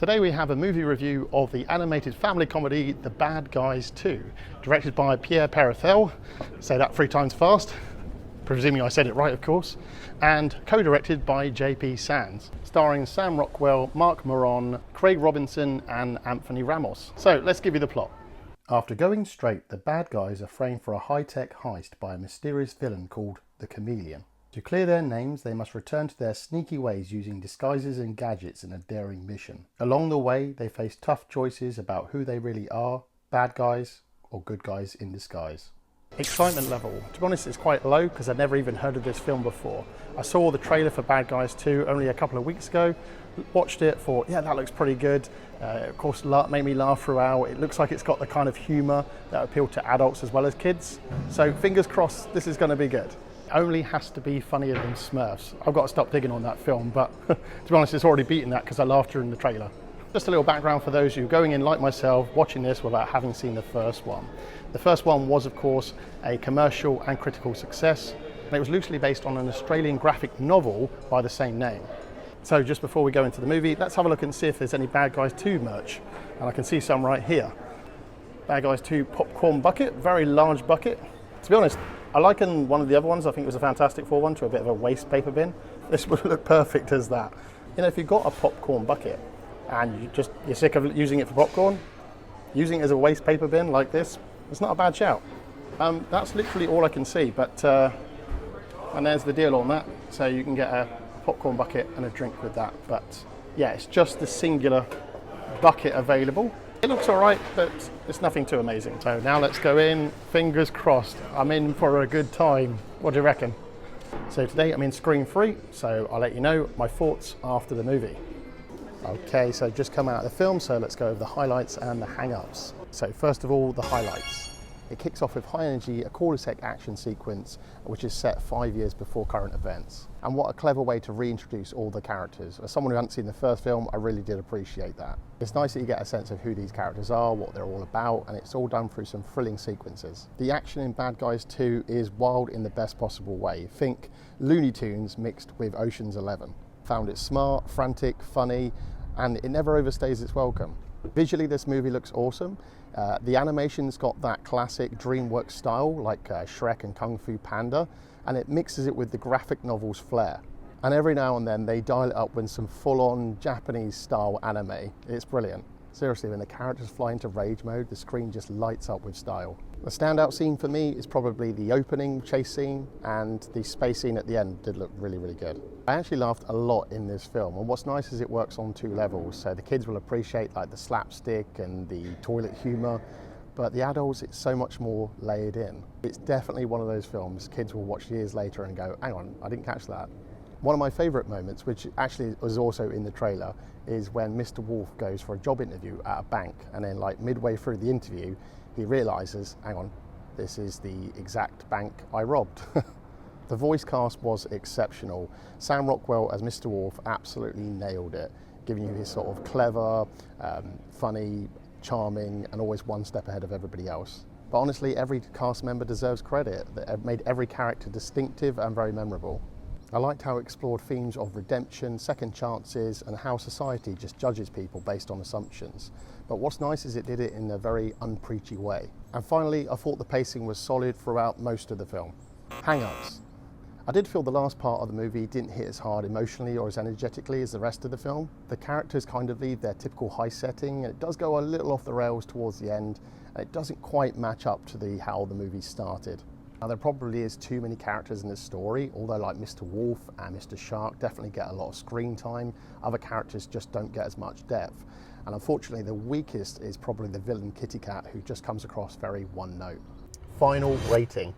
Today we have a movie review of the animated family comedy The Bad Guys 2, directed by Pierre Perifel, say that 3 times fast, presuming I said it right of course, and co-directed by JP Sands, starring Sam Rockwell, Mark Moron, Craig Robinson and Anthony Ramos. So let's give you the plot. After going straight, the bad guys are framed for a high-tech heist by a mysterious villain called the Chameleon. To clear their names, they must return to their sneaky ways using disguises and gadgets in a daring mission. Along the way, they face tough choices about who they really are, bad guys or good guys in disguise. Excitement level, to be honest, is quite low because I'd never even heard of this film before. I saw the trailer for Bad Guys 2 only a couple of weeks ago, watched it, thought, yeah, that looks pretty good. Of course, made me laugh throughout. It looks like it's got the kind of humour that appealed to adults as well as kids. So fingers crossed, this is going to be good. Only has to be funnier than Smurfs. I've got to stop digging on that film, but to be honest, it's already beaten that because I laughed during the trailer. Just a little background for those of you going in like myself, watching this without having seen the first one. The first one was, of course, a commercial and critical success, and it was loosely based on an Australian graphic novel by the same name. So just before we go into the movie, let's have a look and see if there's any Bad Guys 2 merch. And I can see some right here. Bad Guys 2 popcorn bucket, very large bucket. To be honest, I liken one of the other ones, I think it was a Fantastic Four one, to a bit of a waste paper bin. This would look perfect as that. You know, if you've got a popcorn bucket and you're sick of using it for popcorn, using it as a waste paper bin like this, it's not a bad shout. That's literally all I can see, but and there's the deal on that. So you can get a popcorn bucket and a drink with that. But yeah, it's just the singular bucket available. It looks all right, but it's nothing too amazing. So now let's go in, fingers crossed. I'm in for a good time. What do you reckon? So today I'm in screen free, so I'll let you know my thoughts after the movie. Okay, so just come out of the film, so let's go over the highlights and the hang-ups. So first of all, the highlights. It kicks off with high energy, a quarter-sec action sequence, which is set 5 years before current events. And what a clever way to reintroduce all the characters. As someone who hadn't seen the first film, I really did appreciate that. It's nice that you get a sense of who these characters are, what they're all about, and it's all done through some thrilling sequences. The action in Bad Guys 2 is wild in the best possible way. Think Looney Tunes mixed with Ocean's 11. Found it smart, frantic, funny, and it never overstays its welcome. Visually, this movie looks awesome. The animation's got that classic DreamWorks style, like Shrek and Kung Fu Panda, and it mixes it with the graphic novel's flair. And every now and then they dial it up with some full-on Japanese-style anime. It's brilliant. Seriously, when the characters fly into rage mode, the screen just lights up with style. The standout scene for me is probably the opening chase scene, and the space scene at the end did look really, really good. I actually laughed a lot in this film, and what's nice is it works on 2 levels, so the kids will appreciate like the slapstick and the toilet humour, but the adults, it's so much more layered in. It's definitely one of those films kids will watch years later and go, hang on, I didn't catch that. One of my favourite moments, which actually was also in the trailer, is when Mr. Wolf goes for a job interview at a bank, and then like midway through the interview, he realises, hang on, this is the exact bank I robbed. The voice cast was exceptional. Sam Rockwell as Mr. Wolf absolutely nailed it, giving you his sort of clever, funny, charming, and always one step ahead of everybody else. But honestly, every cast member deserves credit. It made every character distinctive and very memorable. I liked how it explored themes of redemption, second chances, and how society just judges people based on assumptions. But what's nice is it did it in a very unpreachy way. And finally, I thought the pacing was solid throughout most of the film. Hang-ups. I did feel the last part of the movie didn't hit as hard emotionally or as energetically as the rest of the film. The characters kind of leave their typical high setting, and it does go a little off the rails towards the end, and it doesn't quite match up to how the movie started. Now, there probably is too many characters in this story, although like Mr. Wolf and Mr. Shark definitely get a lot of screen time. Other characters just don't get as much depth. And unfortunately, the weakest is probably the villain Kitty Cat, who just comes across very one note. Final rating.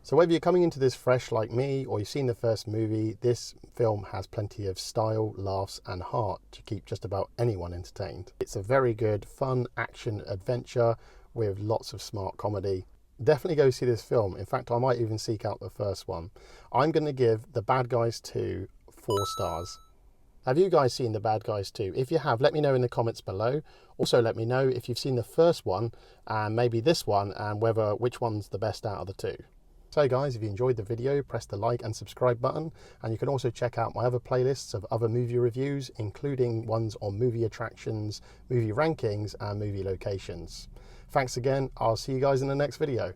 So whether you're coming into this fresh like me, or you've seen the first movie, this film has plenty of style, laughs and heart to keep just about anyone entertained. It's a very good, fun action adventure with lots of smart comedy. Definitely go see this film. In fact, I might even seek out the first one. I'm going to give The Bad Guys 2 4 stars. Have you guys seen The Bad Guys 2? If you have, let me know in the comments below. Also, let me know if you've seen the first one and maybe this one, and which one's the best out of the 2. So guys, if you enjoyed the video, press the like and subscribe button, and you can also check out my other playlists of other movie reviews, including ones on movie attractions, movie rankings and movie locations. Thanks again. I'll see you guys in the next video.